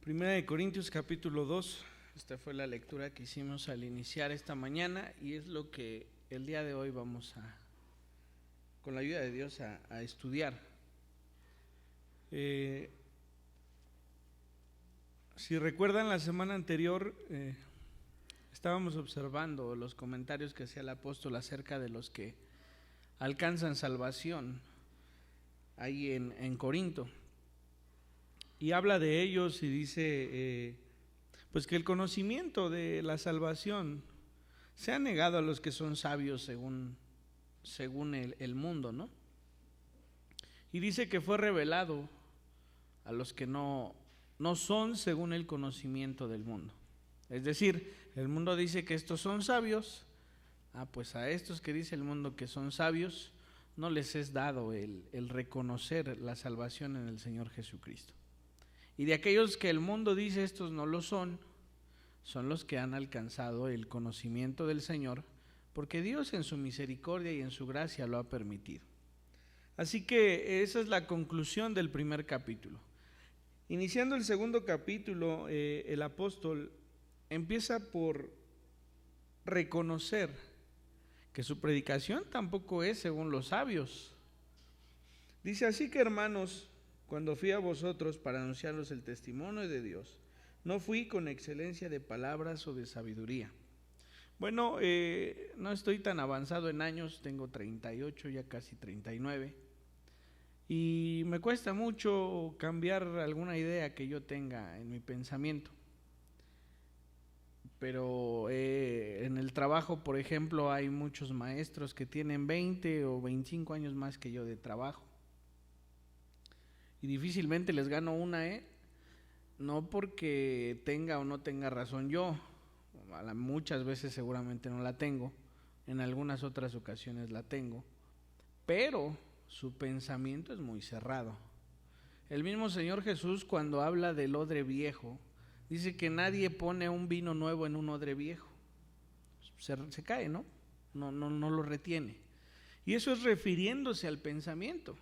Primera de Corintios capítulo 2, esta fue la lectura que hicimos al iniciar esta mañana y es lo que el día de hoy vamos con la ayuda de Dios, a estudiar. Si recuerdan la semana anterior, estábamos observando los comentarios que hacía el apóstol acerca de los que alcanzan salvación ahí en Corinto. Y habla de ellos y dice pues que el conocimiento de la salvación se ha negado a los que son sabios según el mundo, ¿no? Y dice que fue revelado a los que no son según el conocimiento del mundo. Es decir, el mundo dice que estos son sabios, pues a estos que dice el mundo que son sabios, no les es dado el reconocer la salvación en el Señor Jesucristo. Y de aquellos que el mundo dice estos no lo son los que han alcanzado el conocimiento del Señor, porque Dios en su misericordia y en su gracia lo ha permitido. Así que esa es la conclusión del primer capítulo. Iniciando el segundo capítulo, el apóstol empieza por reconocer que su predicación tampoco es según los sabios. Dice: así que, hermanos, cuando fui a vosotros para anunciaros el testimonio de Dios, no fui con excelencia de palabras o de sabiduría. Bueno, no estoy tan avanzado en años, tengo 38, ya casi 39, y me cuesta mucho cambiar alguna idea que yo tenga en mi pensamiento. Pero en el trabajo, por ejemplo, hay muchos maestros que tienen 20 o 25 años más que yo de trabajo. Y difícilmente les gano una, no porque tenga o no tenga razón yo, muchas veces seguramente no la tengo, en algunas otras ocasiones la tengo, pero su pensamiento es muy cerrado. El mismo Señor Jesús, cuando habla del odre viejo, dice que nadie pone un vino nuevo en un odre viejo, se cae, ¿no? No lo retiene. Y eso es refiriéndose al pensamiento.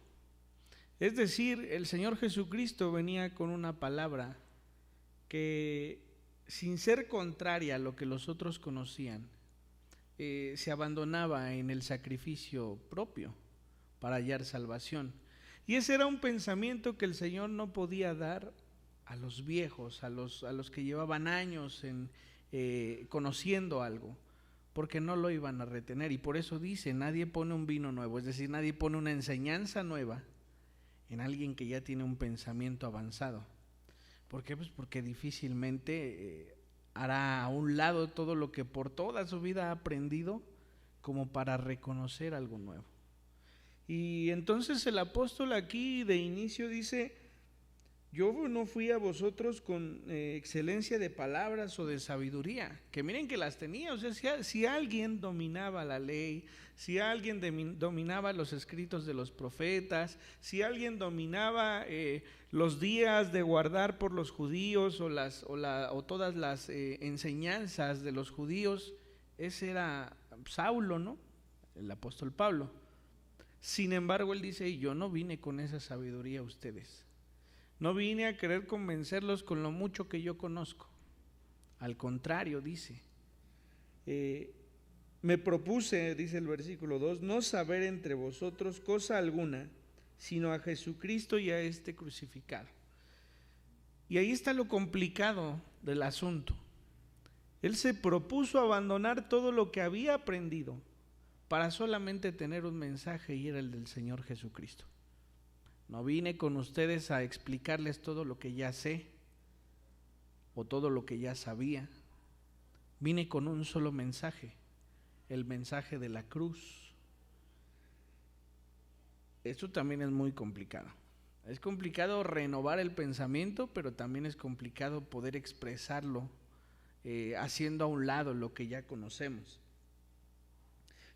Es decir, el Señor Jesucristo venía con una palabra que, sin ser contraria a lo que los otros conocían, se abandonaba en el sacrificio propio para hallar salvación. Y ese era un pensamiento que el Señor no podía dar a los viejos, a los que llevaban años conociendo algo, porque no lo iban a retener. Y por eso dice: nadie pone un vino nuevo, es decir, nadie pone una enseñanza nueva en alguien que ya tiene un pensamiento avanzado. ¿Por qué? Pues porque difícilmente hará a un lado todo lo que por toda su vida ha aprendido como para reconocer algo nuevo. Y entonces el apóstol aquí de inicio dice: yo no fui a vosotros con excelencia de palabras o de sabiduría, que miren que las tenía. O sea, si alguien dominaba la ley, si alguien dominaba los escritos de los profetas, si alguien dominaba los días de guardar por los judíos o todas las enseñanzas de los judíos, ese era Saulo, ¿no? El apóstol Pablo. Sin embargo, él dice: yo no vine con esa sabiduría a ustedes. No vine a querer convencerlos con lo mucho que yo conozco. Al contrario, dice, me propuse, dice el versículo 2, no saber entre vosotros cosa alguna, sino a Jesucristo y a este crucificado. Y ahí está lo complicado del asunto. Él se propuso abandonar todo lo que había aprendido para solamente tener un mensaje, y era el del Señor Jesucristo. No vine con ustedes a explicarles todo lo que ya sé o todo lo que ya sabía. Vine con un solo mensaje, el mensaje de la cruz. Esto también es muy complicado. Es complicado renovar el pensamiento, pero también es complicado poder expresarlo haciendo a un lado lo que ya conocemos.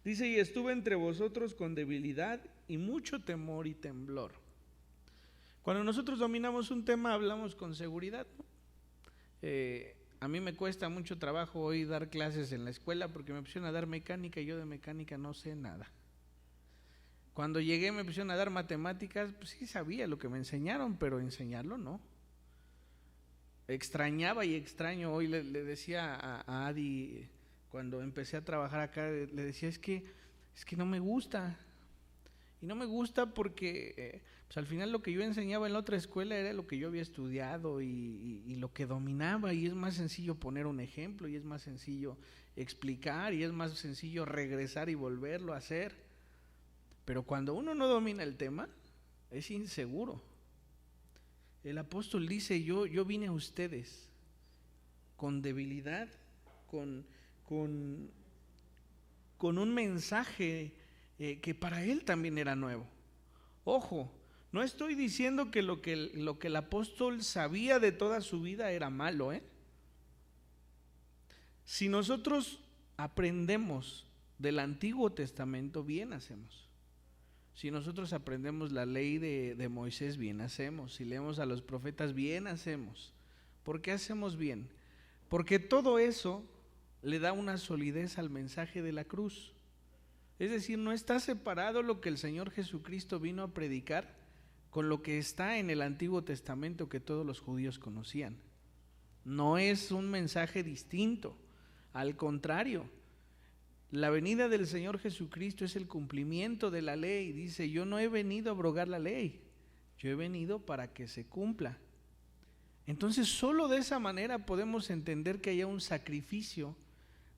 Dice: y estuve entre vosotros con debilidad y mucho temor y temblor. Cuando nosotros dominamos un tema, hablamos con seguridad, ¿no? A mí me cuesta mucho trabajo hoy dar clases en la escuela porque me pusieron a dar mecánica y yo de mecánica no sé nada. Cuando llegué me pusieron a dar matemáticas, pues sí sabía lo que me enseñaron, pero enseñarlo no. extrañaba y extraño. Hoy le decía a Adi, cuando empecé a trabajar acá, le decía, es que no me gusta. Y no me gusta porque pues al final lo que yo enseñaba en la otra escuela era lo que yo había estudiado y lo que dominaba, y es más sencillo poner un ejemplo, y es más sencillo explicar, y es más sencillo regresar y volverlo a hacer. Pero cuando uno no domina el tema, es inseguro. El apóstol dice, yo vine a ustedes con debilidad, con un mensaje que para él también era nuevo. Ojo, no estoy diciendo que lo que el apóstol sabía de toda su vida era malo, Si nosotros aprendemos del Antiguo Testamento, bien hacemos. Si nosotros aprendemos la ley de Moisés, bien hacemos. Si leemos a los profetas, bien hacemos. ¿Por qué hacemos bien? Porque todo eso le da una solidez al mensaje de la cruz. Es decir, no está separado lo que el Señor Jesucristo vino a predicar con lo que está en el Antiguo Testamento que todos los judíos conocían. No es un mensaje distinto, al contrario. La venida del Señor Jesucristo es el cumplimiento de la ley. Dice, yo no he venido a abrogar la ley, yo he venido para que se cumpla. Entonces, solo de esa manera podemos entender que haya un sacrificio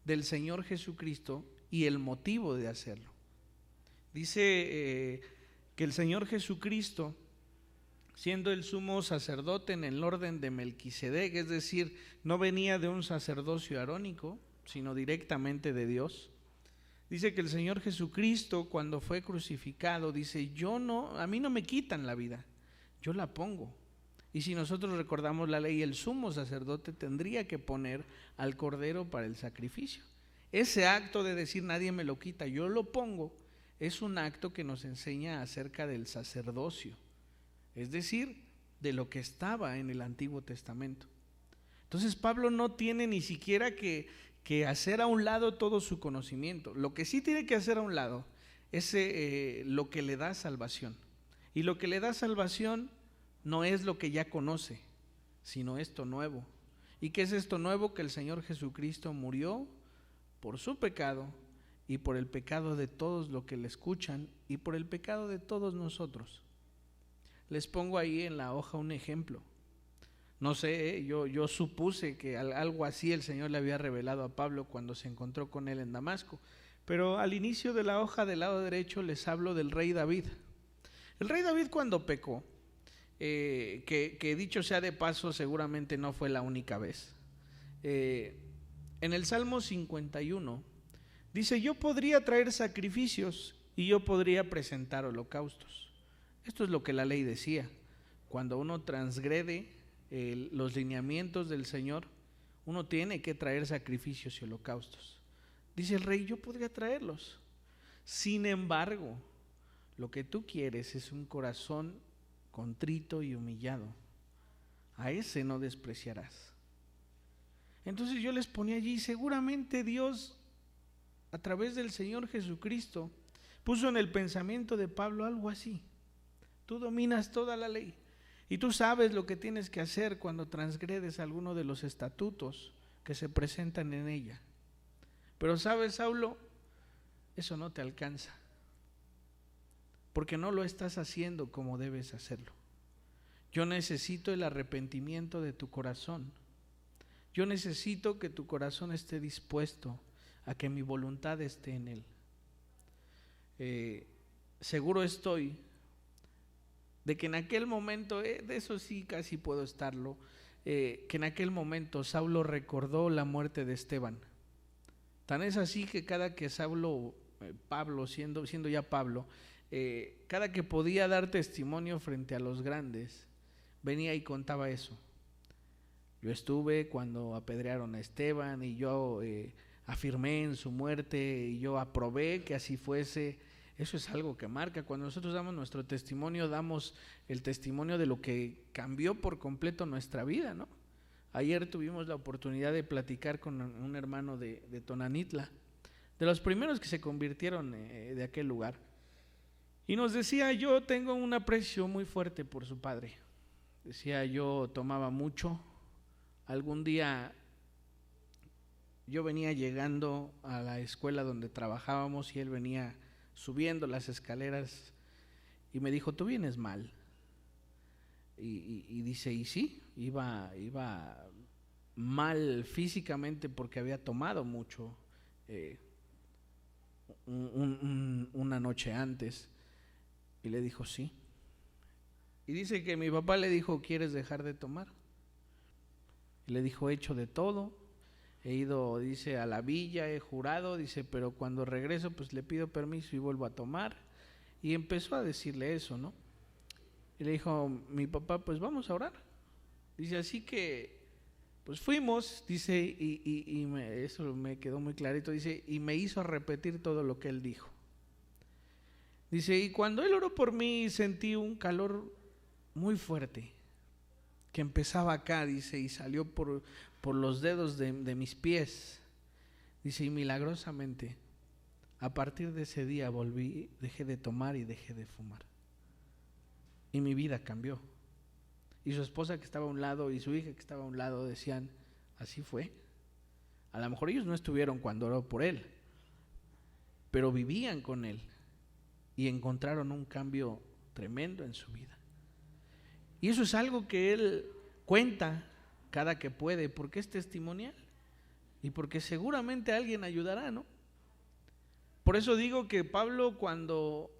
del Señor Jesucristo y el motivo de hacerlo. Dice que el Señor Jesucristo, siendo el sumo sacerdote en el orden de Melquisedec, es decir, no venía de un sacerdocio arónico, sino directamente de Dios. Dice que el Señor Jesucristo, cuando fue crucificado, dice, a mí no me quitan la vida, yo la pongo. Y si nosotros recordamos la ley, el sumo sacerdote tendría que poner al cordero para el sacrificio. Ese acto de decir nadie me lo quita, yo lo pongo, es un acto que nos enseña acerca del sacerdocio, es decir, de lo que estaba en el Antiguo Testamento. Entonces Pablo no tiene ni siquiera que hacer a un lado todo su conocimiento. Lo que sí tiene que hacer a un lado es lo que le da salvación. Y lo que le da salvación no es lo que ya conoce, sino esto nuevo. ¿Y qué es esto nuevo? Que el Señor Jesucristo murió por su pecado y por el pecado de todos los que le escuchan y por el pecado de todos nosotros. Les pongo ahí en la hoja un ejemplo. No sé, yo supuse que algo así el Señor le había revelado a Pablo cuando se encontró con él en Damasco. Pero al inicio de la hoja del lado derecho les hablo del rey David. El rey David, cuando pecó, que dicho sea de paso, seguramente no fue la única vez. En el Salmo 51 dice, yo podría traer sacrificios y yo podría presentar holocaustos. Esto es lo que la ley decía. Cuando uno transgrede los lineamientos del Señor, uno tiene que traer sacrificios y holocaustos. Dice el rey, yo podría traerlos. Sin embargo, lo que tú quieres es un corazón contrito y humillado. A ese no despreciarás. Entonces yo les ponía allí, seguramente Dios, a través del Señor Jesucristo, puso en el pensamiento de Pablo algo así. Tú dominas toda la ley y tú sabes lo que tienes que hacer cuando transgredes alguno de los estatutos que se presentan en ella. Pero sabes, Saulo, eso no te alcanza, porque no lo estás haciendo como debes hacerlo. Yo necesito el arrepentimiento de tu corazón. Yo necesito que tu corazón esté dispuesto a que mi voluntad esté en él. Seguro estoy de que en aquel momento, de eso sí casi puedo estarlo, que en aquel momento Saulo recordó la muerte de Esteban. Tan es así que cada que Pablo, siendo ya Pablo, cada que podía dar testimonio frente a los grandes, venía y contaba eso. Yo estuve cuando apedrearon a Esteban y yo afirmé en su muerte y yo aprobé que así fuese. Eso es algo que marca. Cuando nosotros damos nuestro testimonio, damos el testimonio de lo que cambió por completo nuestra vida, ¿no? Ayer tuvimos la oportunidad de platicar con un hermano de Tonanitla, de los primeros que se convirtieron de aquel lugar. Y nos decía, yo tengo un aprecio muy fuerte por su padre. Decía, yo tomaba mucho, algún día yo venía llegando a la escuela donde trabajábamos y él venía subiendo las escaleras y me dijo, tú vienes mal. Y dice, y sí, iba mal físicamente porque había tomado mucho una noche antes. Y le dijo, sí. Y dice que mi papá le dijo, ¿quieres dejar de tomar? Y le dijo, he hecho de todo, he ido, dice, a la villa, he jurado, dice, pero cuando regreso pues le pido permiso y vuelvo a tomar. Y empezó a decirle eso, ¿no? Y le dijo mi papá, pues vamos a orar. Dice, así que pues fuimos, dice, y eso me quedó muy clarito, dice, y me hizo repetir todo lo que él dijo. Dice, y cuando él oró por mí sentí un calor muy fuerte que empezaba acá, dice, y salió por los dedos de mis pies. Dice, y milagrosamente a partir de ese día volví, dejé de tomar y dejé de fumar. Y mi vida cambió. Y su esposa que estaba a un lado y su hija que estaba a un lado decían, así fue. A lo mejor ellos no estuvieron cuando oró por él, pero vivían con él y encontraron un cambio tremendo en su vida. Y eso es algo que él cuenta cada que puede, porque es testimonial y porque seguramente alguien ayudará, ¿no? Por eso digo que Pablo, cuando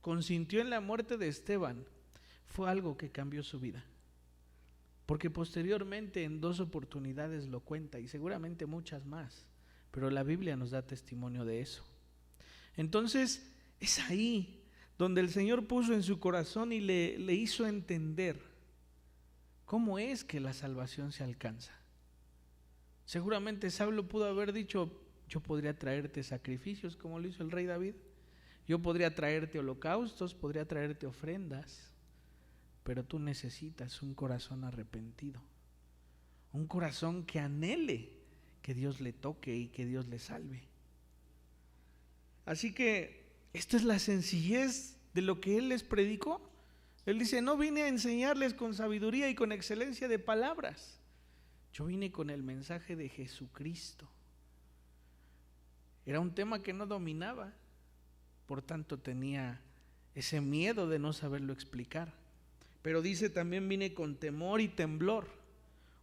consintió en la muerte de Esteban, fue algo que cambió su vida, porque posteriormente en 2 oportunidades lo cuenta y seguramente muchas más, pero la Biblia nos da testimonio de eso. Entonces es ahí donde el Señor puso en su corazón y le hizo entender cómo es que la salvación se alcanza. Seguramente Saulo pudo haber dicho, yo podría traerte sacrificios como lo hizo el rey David, yo podría traerte holocaustos, podría traerte ofrendas, pero tú necesitas un corazón arrepentido, un corazón que anhele que Dios le toque y que Dios le salve. Así que esta es la sencillez de lo que Él les predicó. Él dice, no vine a enseñarles con sabiduría y con excelencia de palabras, yo vine con el mensaje de Jesucristo. Era un tema que no dominaba, por tanto tenía ese miedo de no saberlo explicar. Pero dice, también vine con temor y temblor,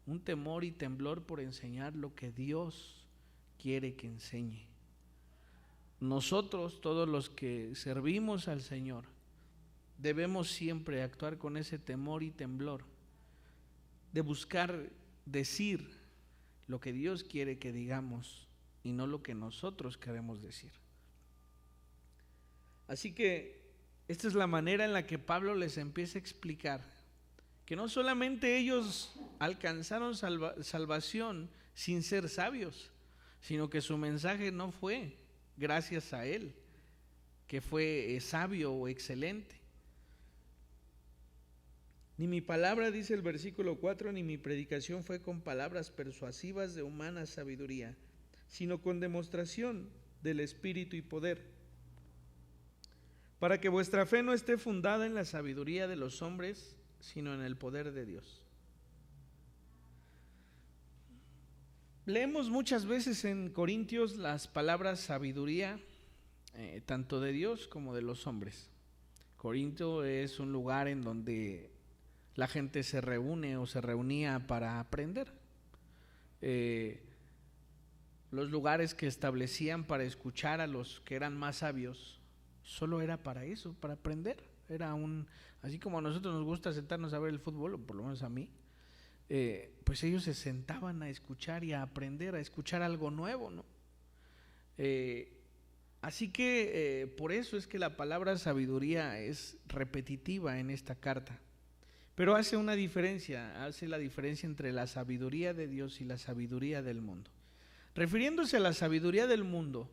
un temor y temblor por enseñar lo que Dios quiere que enseñe. Nosotros, todos los que servimos al Señor, debemos siempre actuar con ese temor y temblor, de buscar decir lo que Dios quiere que digamos y no lo que nosotros queremos decir. Así que esta es la manera en la que Pablo les empieza a explicar que no solamente ellos alcanzaron salvación sin ser sabios, sino que su mensaje no fue gracias a él, que fue sabio o excelente. Ni mi palabra, dice el versículo 4, ni mi predicación fue con palabras persuasivas de humana sabiduría, sino con demostración del Espíritu y poder, para que vuestra fe no esté fundada en la sabiduría de los hombres, sino en el poder de Dios. Leemos muchas veces en Corintios las palabras sabiduría, tanto de Dios como de los hombres. Corinto es un lugar en donde la gente se reúne o se reunía para aprender. Los lugares que establecían para escuchar a los que eran más sabios, solo era para eso, para aprender. Era así como a nosotros nos gusta sentarnos a ver el fútbol, o por lo menos a mí, pues ellos se sentaban a escuchar y a aprender, a escuchar algo nuevo, ¿no? Así que por eso es que la palabra sabiduría es repetitiva en esta carta, pero hace la diferencia entre la sabiduría de Dios y la sabiduría del mundo. Refiriéndose a la sabiduría del mundo,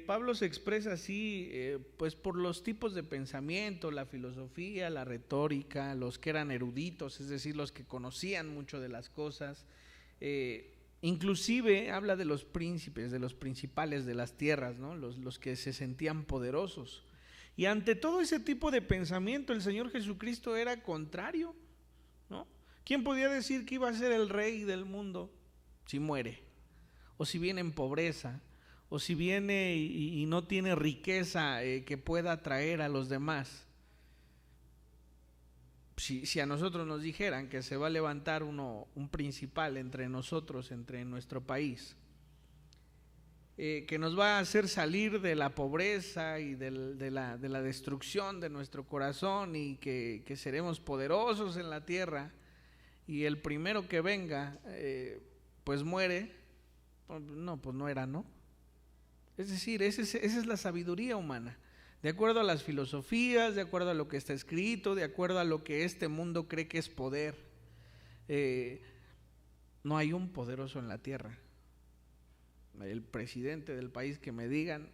Pablo se expresa así, pues por los tipos de pensamiento, la filosofía, la retórica, los que eran eruditos, es decir, los que conocían mucho de las cosas. Inclusive habla de los príncipes, de los principales de las tierras, ¿no? Los que se sentían poderosos. Y ante todo ese tipo de pensamiento, el Señor Jesucristo era contrario, ¿no? ¿Quién podía decir que iba a ser el rey del mundo si muere? O si viene en pobreza, o si viene y no tiene riqueza que pueda atraer a los demás. Si a nosotros nos dijeran que se va a levantar un principal entre nosotros, entre nuestro país, que nos va a hacer salir de la pobreza y de la destrucción de nuestro corazón, y que seremos poderosos en la tierra, y el primero que venga pues muere, pues no era, ¿no? Es decir, esa es la sabiduría humana, de acuerdo a las filosofías, de acuerdo a lo que está escrito, de acuerdo a lo que este mundo cree que es poder. No hay un poderoso en la tierra. El presidente del país que me digan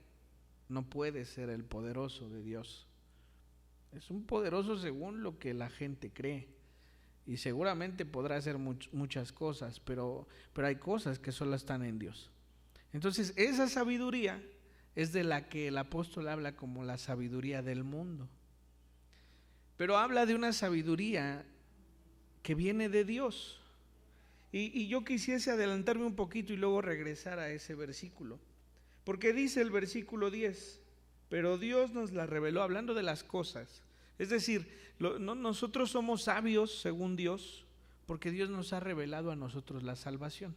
no puede ser el poderoso de Dios. Es un poderoso según lo que la gente cree, y seguramente podrá hacer muchas cosas, pero hay cosas que solo están en Dios. Entonces esa sabiduría es de la que el apóstol habla como la sabiduría del mundo, pero habla de una sabiduría que viene de Dios. Y yo quisiese adelantarme un poquito y luego regresar a ese versículo, porque dice el versículo 10, pero Dios nos la reveló, hablando de las cosas. Es decir, nosotros somos sabios según Dios, porque Dios nos ha revelado a nosotros la salvación.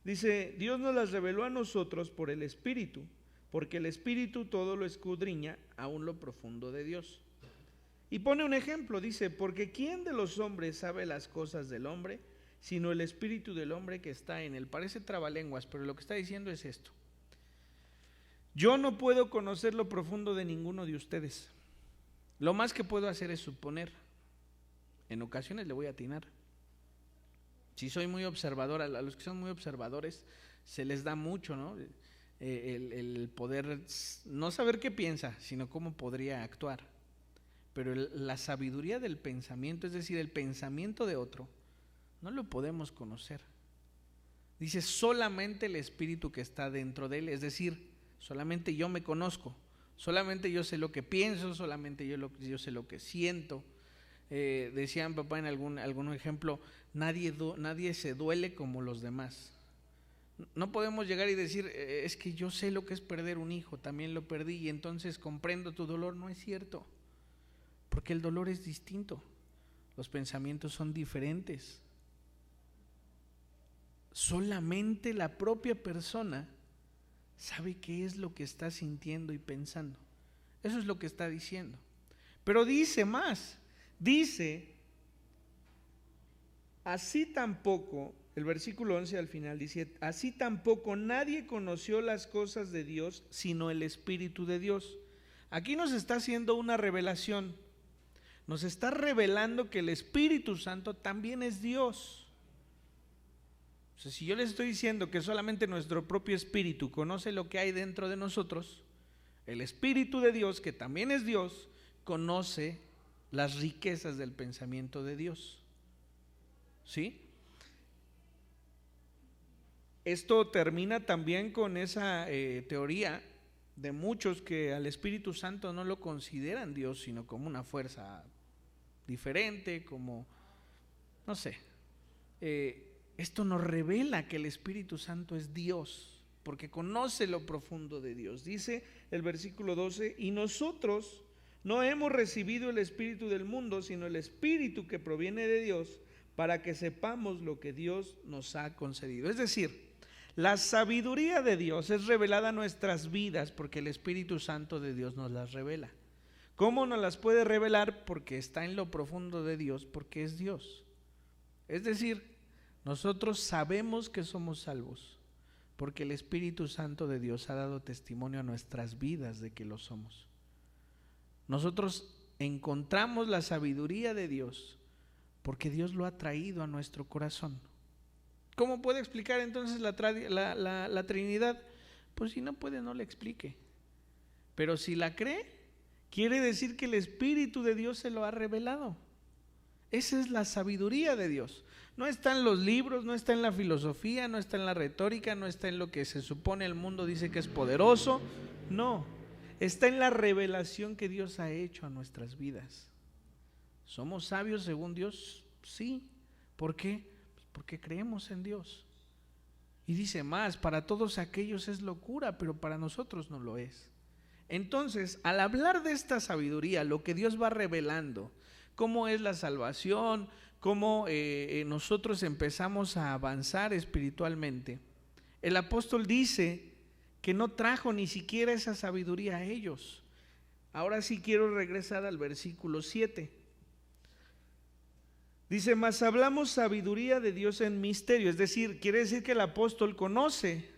Dice, Dios nos las reveló a nosotros por el Espíritu, porque el Espíritu todo lo escudriña, aún lo profundo de Dios. Y pone un ejemplo, dice, porque ¿quién de los hombres sabe las cosas del hombre, sino el espíritu del hombre que está en él? Parece trabalenguas, pero lo que está diciendo es esto: yo no puedo conocer lo profundo de ninguno de ustedes. Lo más que puedo hacer es suponer. En ocasiones le voy a atinar. Si soy muy observador, a los que son muy observadores se les da mucho, ¿no? El poder no saber qué piensa, sino cómo podría actuar. Pero la sabiduría del pensamiento, es decir, el pensamiento de otro, no lo podemos conocer. Dice, solamente el espíritu que está dentro de él, es decir, solamente yo me conozco, solamente yo sé lo que pienso, solamente yo sé lo que siento. Decían papá en algún ejemplo, nadie se duele como los demás. No podemos llegar y decir, es que yo sé lo que es perder un hijo, también lo perdí y entonces comprendo tu dolor. No es cierto, porque el dolor es distinto, los pensamientos son diferentes. Solamente la propia persona sabe qué es lo que está sintiendo y pensando. Eso es lo que está diciendo. Pero dice más, dice, así tampoco, el versículo 11 al final dice, así tampoco nadie conoció las cosas de Dios, sino el Espíritu de Dios. Aquí nos está haciendo una revelación, nos está revelando que el Espíritu Santo también es Dios. O sea, si yo les estoy diciendo que solamente nuestro propio espíritu conoce lo que hay dentro de nosotros, el Espíritu de Dios, que también es Dios, conoce las riquezas del pensamiento de Dios. ¿Sí? Esto termina también con esa teoría de muchos que al Espíritu Santo no lo consideran Dios, sino como una fuerza diferente, como, no sé. Esto nos revela que el Espíritu Santo es Dios, porque conoce lo profundo de Dios. Dice el versículo 12, y nosotros no hemos recibido el espíritu del mundo, sino el Espíritu que proviene de Dios, para que sepamos lo que Dios nos ha concedido. Es decir, la sabiduría de Dios es revelada a nuestras vidas porque el Espíritu Santo de Dios nos las revela. ¿Cómo nos las puede revelar? Porque está en lo profundo de Dios, porque es Dios. Es decir, nosotros sabemos que somos salvos porque el Espíritu Santo de Dios ha dado testimonio a nuestras vidas de que lo somos. Nosotros encontramos la sabiduría de Dios porque Dios lo ha traído a nuestro corazón. ¿Cómo puede explicar entonces la Trinidad? Pues si no puede, no la explique. Pero si la cree, quiere decir que el Espíritu de Dios se lo ha revelado. Esa es la sabiduría de Dios. No está en los libros, no está en la filosofía, no está en la retórica, no está en lo que se supone el mundo dice que es poderoso. No, está en la revelación que Dios ha hecho a nuestras vidas. ¿Somos sabios según Dios? Sí. ¿Por qué? Pues porque creemos en Dios. Y dice más, para todos aquellos es locura, pero para nosotros no lo es. Entonces, al hablar de esta sabiduría, lo que Dios va revelando, cómo es la salvación, cómo nosotros empezamos a avanzar espiritualmente, el apóstol dice que no trajo ni siquiera esa sabiduría a ellos. Ahora sí quiero regresar al versículo 7. Dice, mas hablamos sabiduría de Dios en misterio, es decir, quiere decir que el apóstol conoce,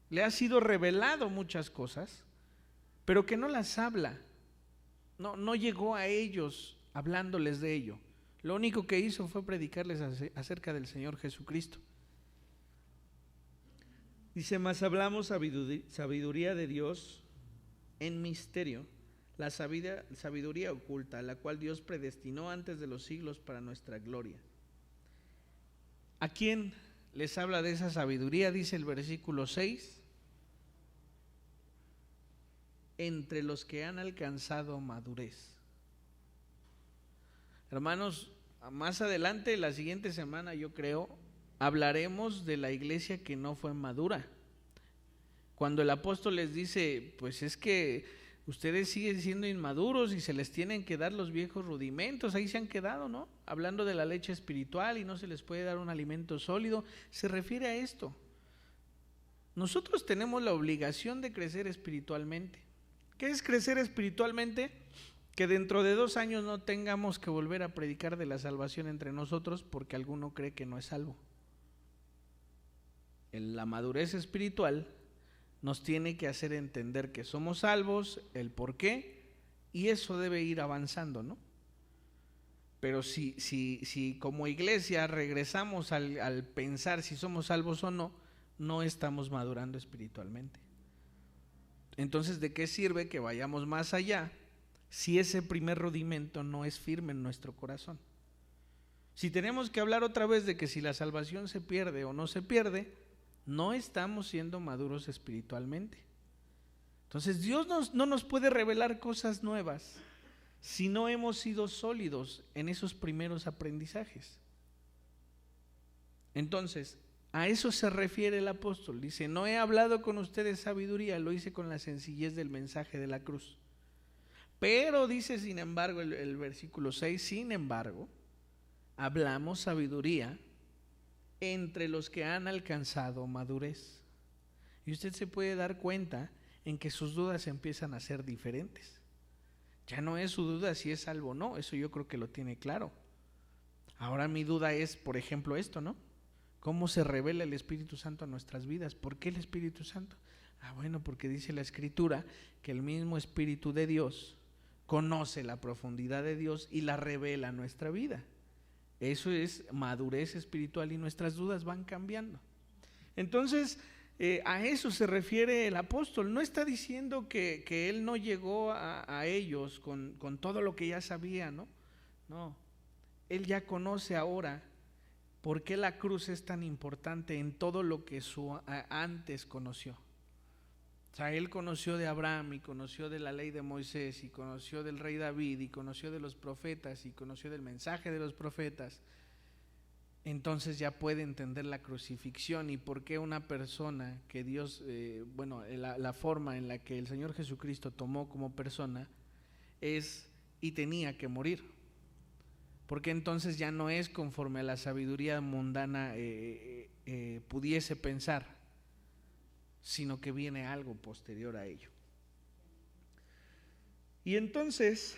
le ha sido revelado muchas cosas, pero que no las habla, no llegó a ellos hablándoles de ello. Lo único que hizo fue predicarles acerca del Señor Jesucristo. Dice, mas hablamos sabiduría de Dios en misterio, la sabiduría oculta, la cual Dios predestinó antes de los siglos para nuestra gloria. ¿A quién les habla de esa sabiduría? Dice el versículo 6. Entre los que han alcanzado madurez. Hermanos, más adelante, la siguiente semana, yo creo, hablaremos de la iglesia que no fue madura. Cuando el apóstol les dice, pues es que ustedes siguen siendo inmaduros y se les tienen que dar los viejos rudimentos, ahí se han quedado, ¿no? Hablando de la leche espiritual y no se les puede dar un alimento sólido, se refiere a esto. Nosotros tenemos la obligación de crecer espiritualmente. ¿Qué es crecer espiritualmente? Que dentro de 2 años no tengamos que volver a predicar de la salvación entre nosotros porque alguno cree que no es salvo. La madurez espiritual nos tiene que hacer entender que somos salvos, el por qué, y eso debe ir avanzando, ¿no? Pero si como iglesia regresamos al pensar si somos salvos o no, no estamos madurando espiritualmente. Entonces, ¿de qué sirve que vayamos más allá si ese primer rudimento no es firme en nuestro corazón? Si tenemos que hablar otra vez de que si la salvación se pierde o no se pierde, no estamos siendo maduros espiritualmente. Entonces, Dios no nos puede revelar cosas nuevas si no hemos sido sólidos en esos primeros aprendizajes. Entonces, a eso se refiere el apóstol. Dice, no he hablado con ustedes sabiduría, lo hice con la sencillez del mensaje de la cruz. Pero dice, sin embargo, el versículo 6, sin embargo, hablamos sabiduría entre los que han alcanzado madurez. Y usted se puede dar cuenta en que sus dudas empiezan a ser diferentes. Ya no es su duda si es salvo o no, eso yo creo que lo tiene claro. Ahora mi duda es, por ejemplo, esto, ¿no? ¿Cómo se revela el Espíritu Santo a nuestras vidas? ¿Por qué el Espíritu Santo? Bueno, porque dice la Escritura que el mismo Espíritu de Dios conoce la profundidad de Dios y la revela a nuestra vida. Eso es madurez espiritual y nuestras dudas van cambiando. Entonces, a eso se refiere el apóstol. No está diciendo que él no llegó a ellos con todo lo que ya sabía, ¿no? No, él ya conoce ahora por qué la cruz es tan importante en todo lo que antes conoció. O sea, él conoció de Abraham y conoció de la ley de Moisés y conoció del rey David y conoció de los profetas y conoció del mensaje de los profetas. Entonces ya puede entender la crucifixión y por qué una persona que Dios, la forma en la que el Señor Jesucristo tomó como persona es y tenía que morir. Porque entonces ya no es conforme a la sabiduría mundana pudiese pensar, sino que viene algo posterior a ello. Y entonces,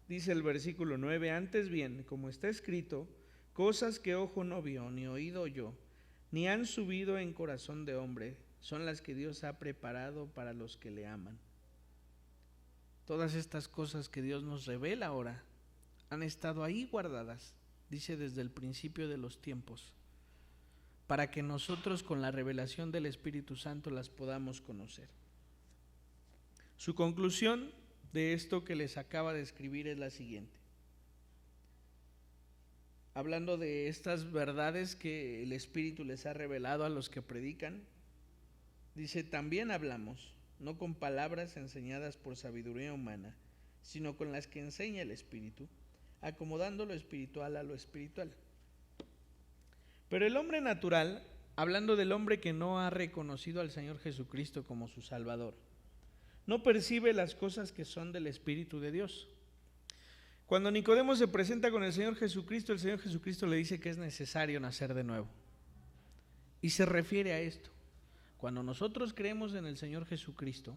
dice el versículo 9, antes bien, como está escrito, cosas que ojo no vio, ni oído oyó, ni han subido en corazón de hombre, son las que Dios ha preparado para los que le aman. Todas estas cosas que Dios nos revela ahora han estado ahí guardadas, dice desde el principio de los tiempos, para que nosotros con la revelación del Espíritu Santo las podamos conocer. Su conclusión de esto que les acaba de escribir es la siguiente. Hablando de estas verdades que el Espíritu les ha revelado a los que predican, dice, también hablamos, no con palabras enseñadas por sabiduría humana, sino con las que enseña el Espíritu, acomodando lo espiritual a lo espiritual. Pero el hombre natural, hablando del hombre que no ha reconocido al Señor Jesucristo como su Salvador, no percibe las cosas que son del Espíritu de Dios. Cuando Nicodemo se presenta con el Señor Jesucristo le dice que es necesario nacer de nuevo. Y se refiere a esto. Cuando nosotros creemos en el Señor Jesucristo,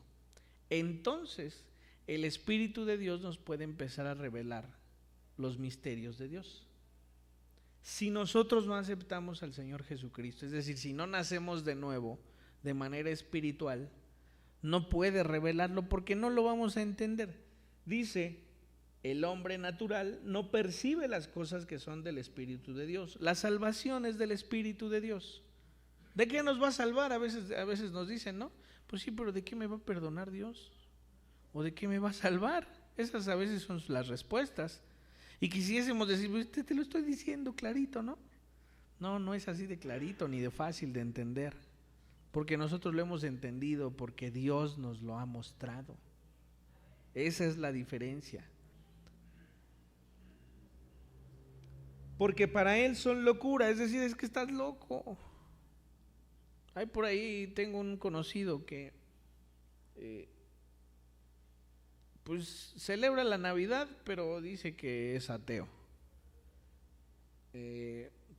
entonces el Espíritu de Dios nos puede empezar a revelar los misterios de Dios. Si nosotros no aceptamos al Señor Jesucristo, es decir, si no nacemos de nuevo de manera espiritual, no puede revelarlo porque no lo vamos a entender. Dice, el hombre natural no percibe las cosas que son del Espíritu de Dios. La salvación es del Espíritu de Dios. ¿De qué nos va a salvar? A veces nos dicen, ¿no? Pues sí, pero ¿de qué me va a perdonar Dios? ¿O de qué me va a salvar? Esas a veces son las respuestas. Y quisiésemos decir, pues te lo estoy diciendo clarito, ¿no? No, no es así de clarito ni de fácil de entender. Porque nosotros lo hemos entendido, porque Dios nos lo ha mostrado. Esa es la diferencia. Porque para Él son locura, es decir, es que estás loco. Hay por ahí, tengo un conocido que pues celebra la Navidad, pero dice que es ateo.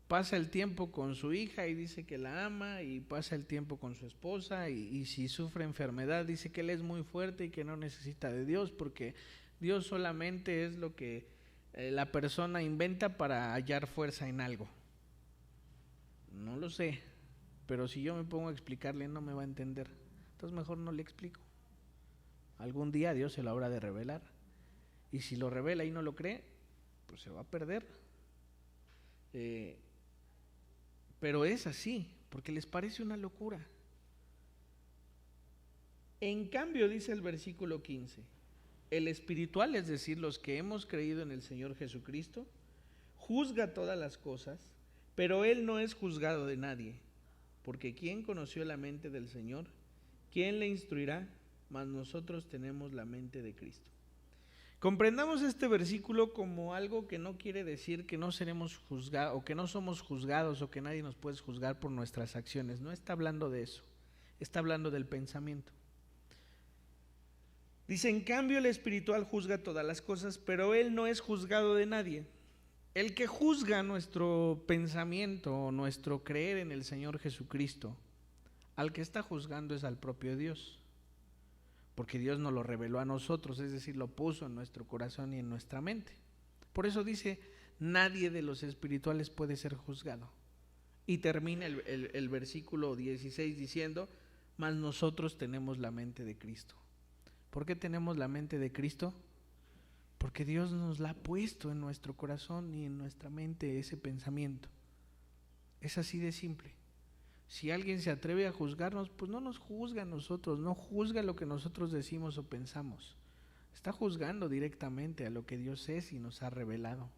Pasa el tiempo con su hija y dice que la ama, y pasa el tiempo con su esposa, y si sufre enfermedad dice que él es muy fuerte y que no necesita de Dios, porque Dios solamente es lo que la persona inventa para hallar fuerza en algo. No lo sé, pero si yo me pongo a explicarle no me va a entender, entonces mejor no le explico. Algún día Dios se lo habrá de revelar, y si lo revela y no lo cree, pues se va a perder. Pero es así, porque les parece una locura. En cambio, dice el versículo 15, el espiritual, es decir, los que hemos creído en el Señor Jesucristo, juzga todas las cosas, pero Él no es juzgado de nadie, porque ¿quién conoció la mente del Señor? ¿Quién le instruirá? Mas nosotros tenemos la mente de Cristo. Comprendamos este versículo como algo que no quiere decir que no seremos juzgados, o que no somos juzgados, o que nadie nos puede juzgar por nuestras acciones. No está hablando de eso, está hablando del pensamiento. Dice, en cambio el espiritual juzga todas las cosas, pero Él no es juzgado de nadie. El que juzga nuestro pensamiento, nuestro creer en el Señor Jesucristo, al que está juzgando es al propio Dios. Porque Dios nos lo reveló a nosotros, es decir, lo puso en nuestro corazón y en nuestra mente. Por eso dice, nadie de los espirituales puede ser juzgado. Y termina el versículo 16 diciendo, mas nosotros tenemos la mente de Cristo. ¿Por qué tenemos la mente de Cristo? Porque Dios nos la ha puesto en nuestro corazón y en nuestra mente ese pensamiento. Es así de simple. Si alguien se atreve a juzgarnos, pues no nos juzga a nosotros, no juzga lo que nosotros decimos o pensamos. Está juzgando directamente a lo que Dios es y nos ha revelado.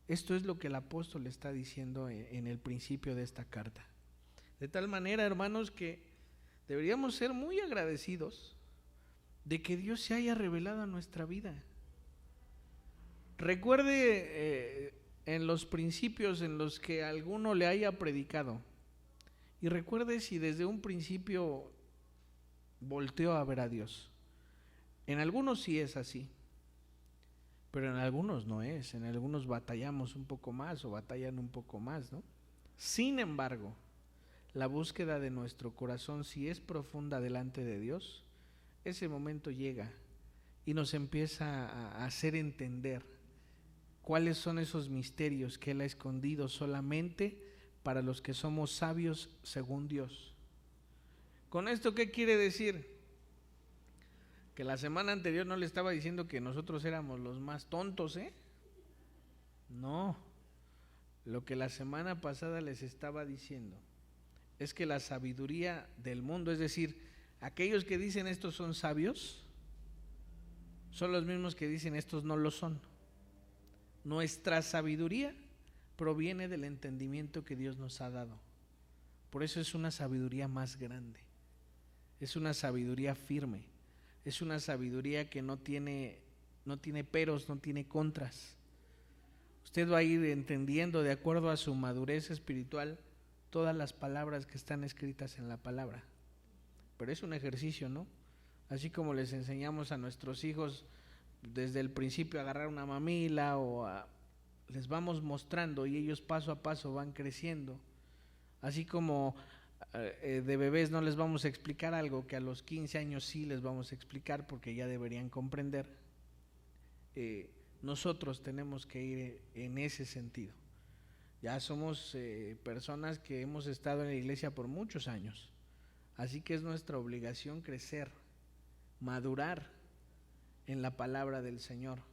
Esto es lo que el apóstol está diciendo en el principio de esta carta. De tal manera, hermanos, que deberíamos ser muy agradecidos de que Dios se haya revelado a nuestra vida. Recuerde en los principios en los que alguno le haya predicado. Y recuerde si desde un principio volteó a ver a Dios. En algunos sí es así, pero en algunos no es. En algunos batallamos un poco más o batallan un poco más, ¿no? Sin embargo, la búsqueda de nuestro corazón, si es profunda delante de Dios, ese momento llega y nos empieza a hacer entender cuáles son esos misterios que Él ha escondido solamente para los que somos sabios según Dios. ¿Con esto qué quiere decir? Que la semana anterior no le estaba diciendo que nosotros éramos los más tontos, ¿eh? No. Lo que la semana pasada les estaba diciendo es que la sabiduría del mundo, es decir, aquellos que dicen estos son sabios, son los mismos que dicen estos no lo son. Nuestra sabiduría proviene del entendimiento que Dios nos ha dado. Por eso es una sabiduría más grande, es una sabiduría firme, es una sabiduría que no tiene peros, no tiene contras, Usted va a ir entendiendo de acuerdo a su madurez espiritual todas las palabras que están escritas en la palabra. Pero es un ejercicio, ¿no? Así como les enseñamos a nuestros hijos desde el principio a agarrar una mamila les vamos mostrando y ellos paso a paso van creciendo. Así como de bebés no les vamos a explicar algo que a los 15 años sí les vamos a explicar porque ya deberían comprender. Nosotros tenemos que ir en ese sentido. Ya somos personas que hemos estado en la iglesia por muchos años, así que es nuestra obligación crecer, madurar en la palabra del Señor.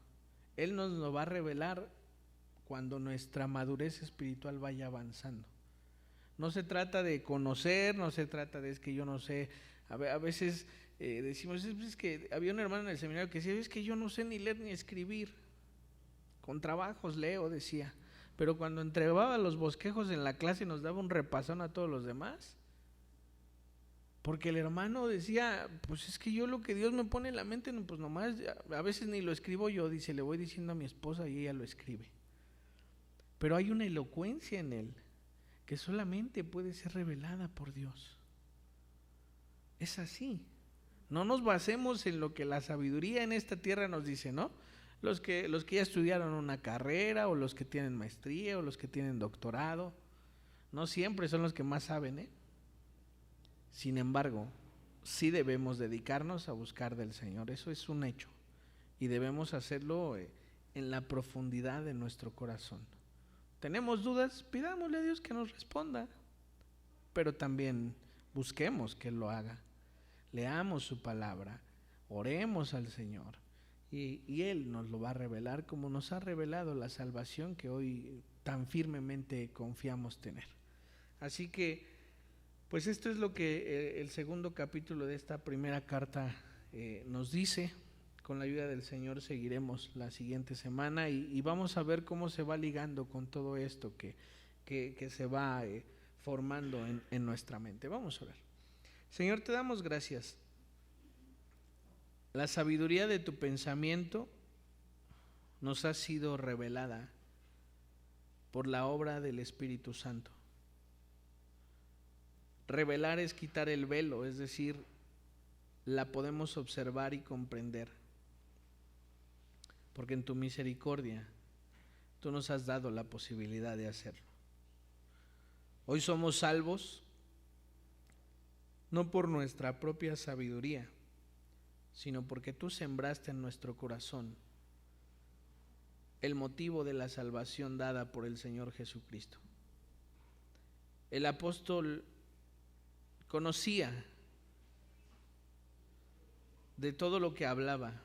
Él nos lo va a revelar cuando nuestra madurez espiritual vaya avanzando. No se trata de conocer, no se trata de es que yo no sé. A veces decimos, es que había un hermano en el seminario que decía, es que yo no sé ni leer ni escribir. Con trabajos leo, decía. Pero cuando entregaba los bosquejos en la clase nos daba un repasón a todos los demás. Porque el hermano decía, pues es que yo lo que Dios me pone en la mente, pues nomás, a veces ni lo escribo yo, dice, le voy diciendo a mi esposa y ella lo escribe. Pero hay una elocuencia en él que solamente puede ser revelada por Dios. Es así. No nos basemos en lo que la sabiduría en esta tierra nos dice, ¿no? Los que ya estudiaron una carrera, o los que tienen maestría, o los que tienen doctorado, no siempre son los que más saben, ¿eh? Sin embargo, sí debemos dedicarnos a buscar del Señor, eso es un hecho, y debemos hacerlo en la profundidad de nuestro corazón. ¿Tenemos dudas? Pidámosle a Dios que nos responda, pero también busquemos que Él lo haga. Leamos su palabra, oremos al Señor, y Él nos lo va a revelar como nos ha revelado la salvación que hoy tan firmemente confiamos tener. Así que, pues esto es lo que el segundo capítulo de esta primera carta nos dice. Con la ayuda del Señor seguiremos la siguiente semana y vamos a ver cómo se va ligando con todo esto que se va formando en nuestra mente. Vamos a ver. Señor, te damos gracias. La sabiduría de tu pensamiento nos ha sido revelada por la obra del Espíritu Santo. Revelar es quitar el velo, es decir, la podemos observar y comprender. Porque en tu misericordia tú nos has dado la posibilidad de hacerlo. Hoy somos salvos no por nuestra propia sabiduría, sino porque tú sembraste en nuestro corazón el motivo de la salvación dada por el Señor Jesucristo. El apóstol conocía de todo lo que hablaba.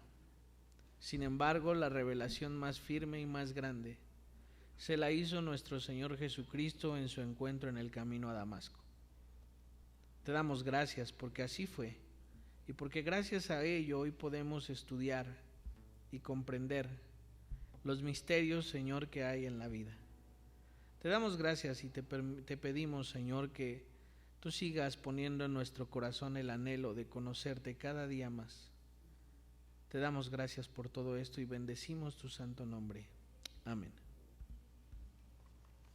Sin embargo, la revelación más firme y más grande se la hizo nuestro Señor Jesucristo en su encuentro en el camino a Damasco. Te damos gracias porque así fue y porque gracias a ello hoy podemos estudiar y comprender los misterios, Señor, que hay en la vida. Te damos gracias y te pedimos, Señor, que tú sigas poniendo en nuestro corazón el anhelo de conocerte cada día más. Te damos gracias por todo esto y bendecimos tu santo nombre. Amén.